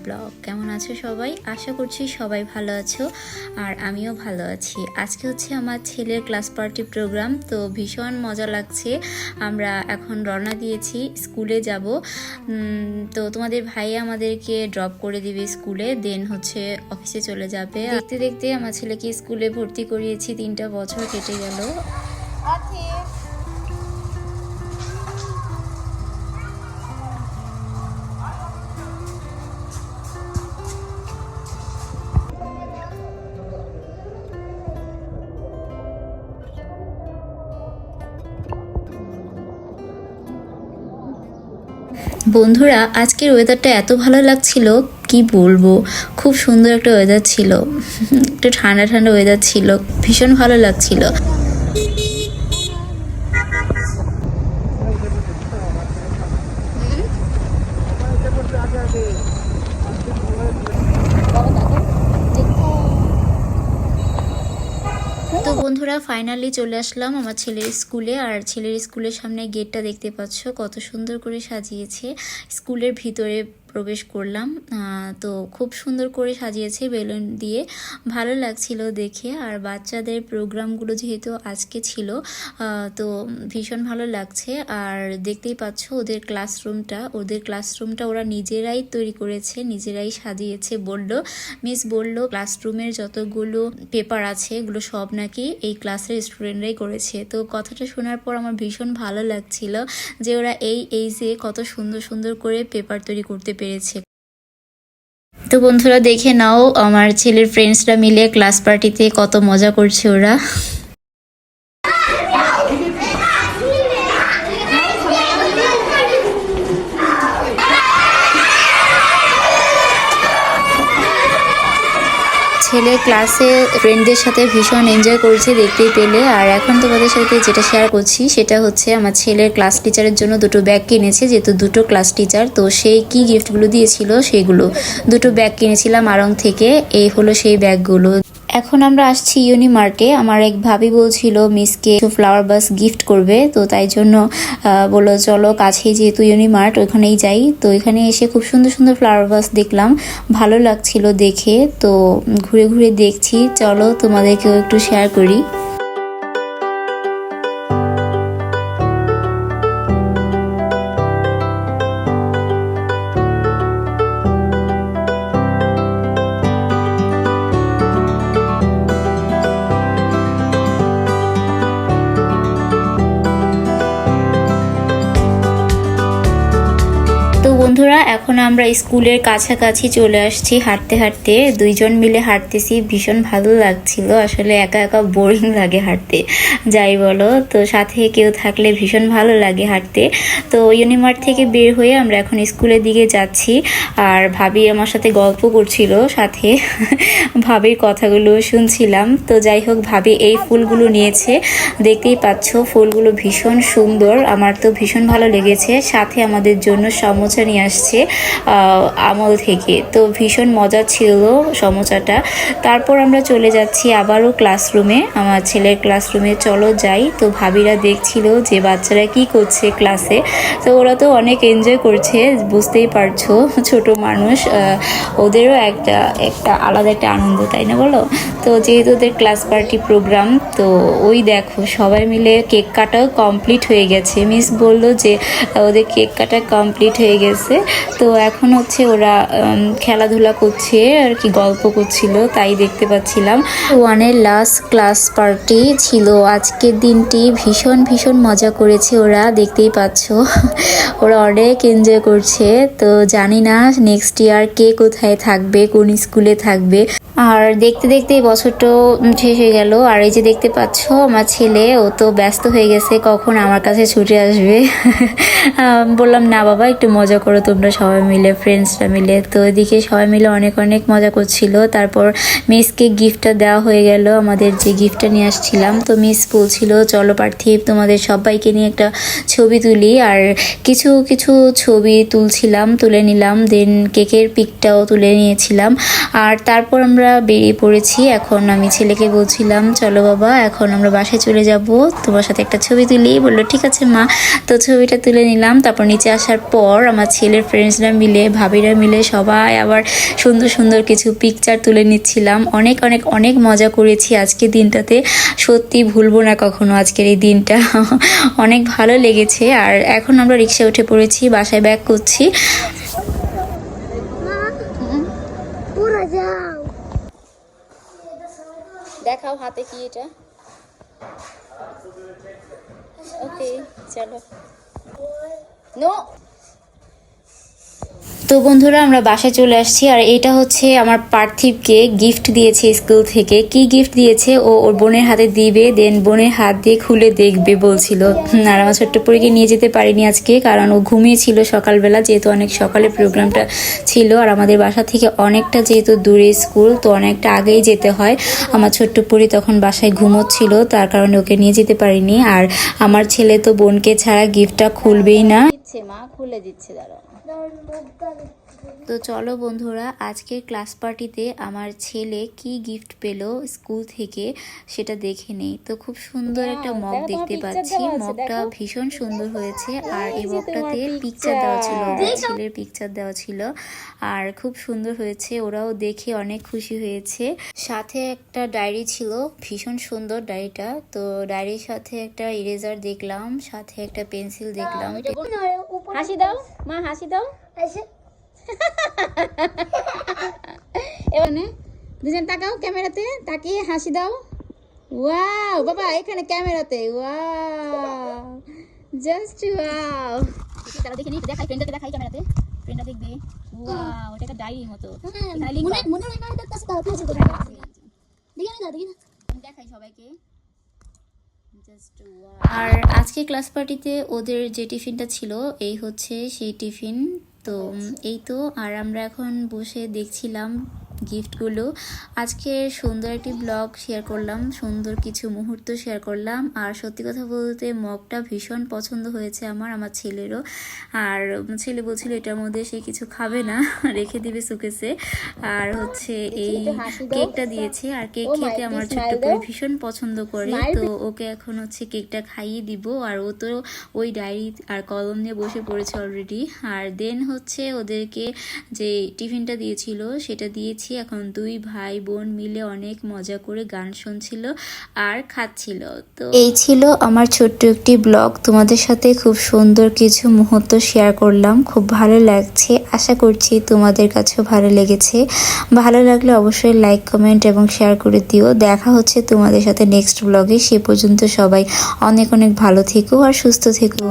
Blog. কেমন আছো সবাই? আশা করছি সবাই ভালো আছো আর আমিও ভালো আছি। আজকে হচ্ছে আমার ছেলের ক্লাস পার্টি প্রোগ্রাম, তো ভীষণ মজা লাগছে। আমরা এখন রওনা দিয়েছি, স্কুলে যাব। তো তোমাদের ভাই আমাদেরকে ড্রপ করে দিবে স্কুলে, দেন হচ্ছে অফিসে চলে যাবে। দেখতে দেখতে আমার ছেলেকে স্কুলে ভর্তি করিয়েছি, 3টা বছর কেটে গেল। বন্ধুরা, আজকের ওয়েদারটা এত ভালো লাগছিল, কি বলবো, খুব সুন্দর একটা ওয়েদার ছিল। একটু ঠান্ডা ঠান্ডা ওয়েদার ছিল, ভীষণ ভালো লাগছিল। তো বন্ধুরা, ফাইনালি চলে আসলাম আমার ছেলের স্কুলে। আর ছেলের স্কুলের সামনে গেটটা দেখতে পাচ্ছ, কত সুন্দর করে সাজিয়েছে। স্কুলের ভিতরে প্রবেশ করলাম, তো খুব সুন্দর করে সাজিয়েছে বেলুন দিয়ে, ভালো লাগছিল দেখে। আর বাচ্চাদের প্রোগ্রামগুলো যেহেতু আজকে ছিল, তো ভীষণ ভালো লাগছে। আর দেখতেই পাচ্ছ ওদের ক্লাসরুমটা ওরা নিজেরাই তৈরি করেছে, নিজেরাই সাজিয়েছে। মিস বলল ক্লাসরুমের যতগুলো পেপার আছে এগুলো সব নাকি এই ক্লাসের স্টুডেন্টরাই করেছে। তো কথাটা শোনার পর আমার ভীষণ ভালো লাগছিল যে ওরা এই এইজে কত সুন্দর সুন্দর করে পেপার তৈরি করতে পেরেছে। তো বন্ধুরা, দেখে নাও আমার ছেলের ফ্রেন্ডসরা মিলে ক্লাস পার্টিতে কত মজা করছে ওরা। ছেলে ক্লাসে ফ্রেন্ডদের সাথে ভীষণ এনজয় করছে, দেখতেই পেলে। আর এখন তোমাদের সাথে যেটা শেয়ার করছি সেটা হচ্ছে আমার ছেলের ক্লাস টিচারের জন্য 2টো ব্যাগ কিনেছে, যেহেতু 2টো ক্লাস টিচার। তো সেই কি গিফটগুলো দিয়েছিল সেগুলো, 2টো ব্যাগ কিনেছিলাম আড়ং থেকে, এই হলো সেই ব্যাগগুলো। এখন আমরা আসছি ইউনিমার্টে। আমার এক ভাবি বলছিল মিসকে ফ্লাওয়ার বাস গিফট করবে, তো তাই জন্য বললো চলো, কাছেই যেহেতু ইউনিমার্ট ওখানেই যাই। তো এখানে এসে খুব সুন্দর সুন্দর ফ্লাওয়ার বাস দেখলাম, ভালো লাগছিল দেখে। তো ঘুরে ঘুরে দেখছি, চলো তোমাদেরকেও একটু শেয়ার করি। তো বন্ধুরা, এখন আমরা স্কুলের কাছাকাছি চলে আসছি হাঁটতে হাঁটতে। 2জন মিলে হাঁটতেছি, ভীষণ ভালো লাগছিল। আসলে একা একা বোরিং লাগে হাঁটতে, যাই বলো। তো সাথে কেউ থাকলে ভীষণ ভালো লাগে হাঁটতে। তো ইউনিমার্ট থেকে বের হয়ে আমরা এখন স্কুলের দিকে যাচ্ছি। আর ভাবি আমার সাথে গল্প করছিল, সাথে ভাবির কথাগুলো শুনছিলাম। তো যাই হোক, ভাবি এই ফুলগুলো নিয়েছে, দেখতেই পাচ্ছ ফুলগুলো ভীষণ সুন্দর, আমার তো ভীষণ ভালো লেগেছে। সাথে আমাদের জন্য সমোসা নিয়ে আসছে আমল থেকে, তো ভীষণ মজা ছিল সমোসাটা। তারপর আমরা চলে যাচ্ছি আবারও ক্লাসরুমে, আমার ছেলের ক্লাসরুমে। চলো যাই। তো ভাবিরা দেখছিল যে বাচ্চারা কি করছে ক্লাসে, তো ওরা তো অনেক এনজয় করছে, বুঝতেই পারছো, ছোট মানুষ, ওদেরও একটা আলাদা একটা আনন্দ, তাই না বলো? তো যেহেতু ওদের ক্লাস পার্টি প্রোগ্রাম, তো ওই দেখো সবাই মিলে কেক কাটাও কমপ্লিট হয়ে গেছে। মিস বলল যে ওদের কেক কাটা কমপ্লিট হয়ে গেছে। তো এখন হচ্ছে ওরা খেলাধুলা করছে আর কি, গল্প করছিল, তাই দেখতে পাচ্ছিলাম। 1-এর লাস্ট ক্লাস পার্টি ছিল আজকের দিনটি, ভীষণ ভীষণ মজা করেছে ওরা, দেখতেই পাচ্ছ ওরা অনেক এনজয় করছে। তো জানি না নেক্সট ইয়ার কে কোথায় থাকবে, কোন স্কুলে থাকবে। আর দেখতে দেখতে এই বছরটাও শেষ হয়ে গেল। আর এই যে দেখতে পাচ্ছ আমার ছেলে, ও তো ব্যস্ত হয়ে গেছে কখন আমার কাছে ছুটে আসবে। বললাম না বাবা, একটু মজা করো তোমরা সবাই মিলে, ফ্রেন্ডসরা মিলে। তো এদিকে সবাই মিলে অনেক অনেক মজা করছিল। তারপর মিসকে গিফটটা দেওয়া হয়ে গেল, আমাদের যে গিফটটা নিয়ে আসছিলাম। তো মিস বলছিল চলো পার্থিব, তোমাদের সবাইকে নিয়ে একটা ছবি তুলি। আর কিছু কিছু ছবি তুলে নিলাম, দেন কেকের পিকটাও তুলে নিয়েছিলাম। আর তারপর আমরা আমরা বেরিয়ে পড়েছি। এখন আমি ছেলেকে বলছিলাম চলো বাবা এখন আমরা বাসায় চলে যাব, তোমার সাথে একটা ছবি তুলি। বললো ঠিক আছে মা। তো ছবিটা তুলে নিলাম। তারপর নিচে আসার পর আমার ছেলের ফ্রেন্ডসরা মিলে ভাবিরা মিলে সবাই আবার সুন্দর সুন্দর কিছু পিকচার তুলে নিচ্ছিলাম। অনেক অনেক অনেক মজা করেছি আজকে দিনটাতে, সত্যি ভুলবো না কখনো আজকের এই দিনটা। অনেক ভালো লেগেছে। আর এখন আমরা রিক্সায় উঠে পড়েছি, বাসায় ব্যাক করছি। দেখাও হাতে কি এটা। ওকে চলো। নো। তো বন্ধুরা আমরা বাসায় চলে আসছি। আর এটা হচ্ছে আমার পার্থিবকে গিফট দিয়েছে স্কুল থেকে। কি গিফট দিয়েছে ও ওর বোনের হাতে দিবে, দেন বোনের হাত দিয়ে খুলে দেখবে বলছিল। আর আমার ছোট্ট পরীকে নিয়ে যেতে পারিনি আজকে, কারণ ও ঘুমিয়েছিল সকালবেলা, যেহেতু অনেক সকালে প্রোগ্রামটা ছিল। আর আমাদের বাসা থেকে অনেকটা যেহেতু দূরে স্কুল, তো অনেকটা আগেই যেতে হয়। আমার ছোট্ট পরী তখন বাসায় ঘুমোচ্ছিল, তার কারণে ওকে নিয়ে যেতে পারিনি। আর আমার ছেলে তো বোনকে ছাড়া গিফটটা খুলবেই না। মা খুলে দিচ্ছে, দাঁড়াও। তো চলো বন্ধুরা, আজকের ক্লাস পার্টিতে আমার ছেলে কি গিফট পেলো স্কুল থেকে সেটা দেখে নেই। তো খুব সুন্দর একটা মগ দেখতে পাচ্ছি, মগটা ভীষণ সুন্দর হয়েছে। আর এই মগটাতে পিকচার দেওয়া ছিল, আমার ছেলের পিকচার দেওয়া ছিল, আর খুব সুন্দর হয়েছে। ওরাও দেখে অনেক খুশি হয়েছে। সাথে একটা ডায়েরি ছিল, ভীষণ সুন্দর ডায়েরিটা। তো ডায়েরির সাথে একটা ইরেজার দেখলাম, সাথে একটা পেন্সিল দেখলাম। হাসি দাও মা, হাসি দাও। এখানে দুজন তাকাও, ক্যামেরাতে তাকিয়ে হাসি দাও। ওয়াও বাবা, এখানে ক্যামেরাতে ওয়াও, জাস্ট ওয়াও। তারা দেখে নি, দেখাই ফ্রেন্ডকে, দেখাই ক্যামেরাতে, ফ্রেন্ডটা দেখবে। ওয়াও, এটা একটা ডায়েরির মতো। এখানে লিংক মনে হয় না, এটা কাছে দাও, কাছে দাও। দেখাই সবাইকে। আর আজকে ক্লাস পার্টিতে ওদের যে টিফিনটা ছিল এই হচ্ছে সেই টিফিন। তো এই তো। আর আমরা এখন বসে দেখছিলাম গিফটগুলো। আজকে সুন্দর একটি ব্লগ শেয়ার করলাম, সুন্দর কিছু মুহূর্ত শেয়ার করলাম। আর সত্যি কথা বলতে মগটা ভীষণ পছন্দ হয়েছে আমার ছেলেরও। আর ছেলে বলছিল এটার মধ্যে সে কিছু খাবে না, রেখে দিবে সুকেসে। আর হচ্ছে এই কেকটা দিয়েছে, আর কেক খেতে আমার ছোট্ট করে ভীষণ পছন্দ করে। তো ওকে এখন হচ্ছে কেকটা খাইয়ে দিব। আর ও তো ওই ডায়েরি আর কলম নিয়ে বসে পড়েছে অলরেডি। আর দেন হচ্ছে ওদেরকে যে টিফিনটা দিয়েছিল সেটা দিয়েছি। এখন দুই ভাই বোন মিলে অনেক মজা করে গান শুনছিল আর খাচ্ছিল। তো এই ছিল আমার ছোট্ট একটি ব্লগ, তোমাদের সাথে খুব সুন্দর কিছু মুহূর্ত শেয়ার করলাম। খুব ভালো লাগছে, আশা করছি তোমাদের কাছেও ভালো লেগেছে। ভালো লাগলে অবশ্যই লাইক কমেন্ট এবং শেয়ার করে দিও। দেখা হচ্ছে তোমাদের সাথে নেক্সট ব্লগে। সে পর্যন্ত সবাই অনেক অনেক ভালো থেকো আর সুস্থ থেকো।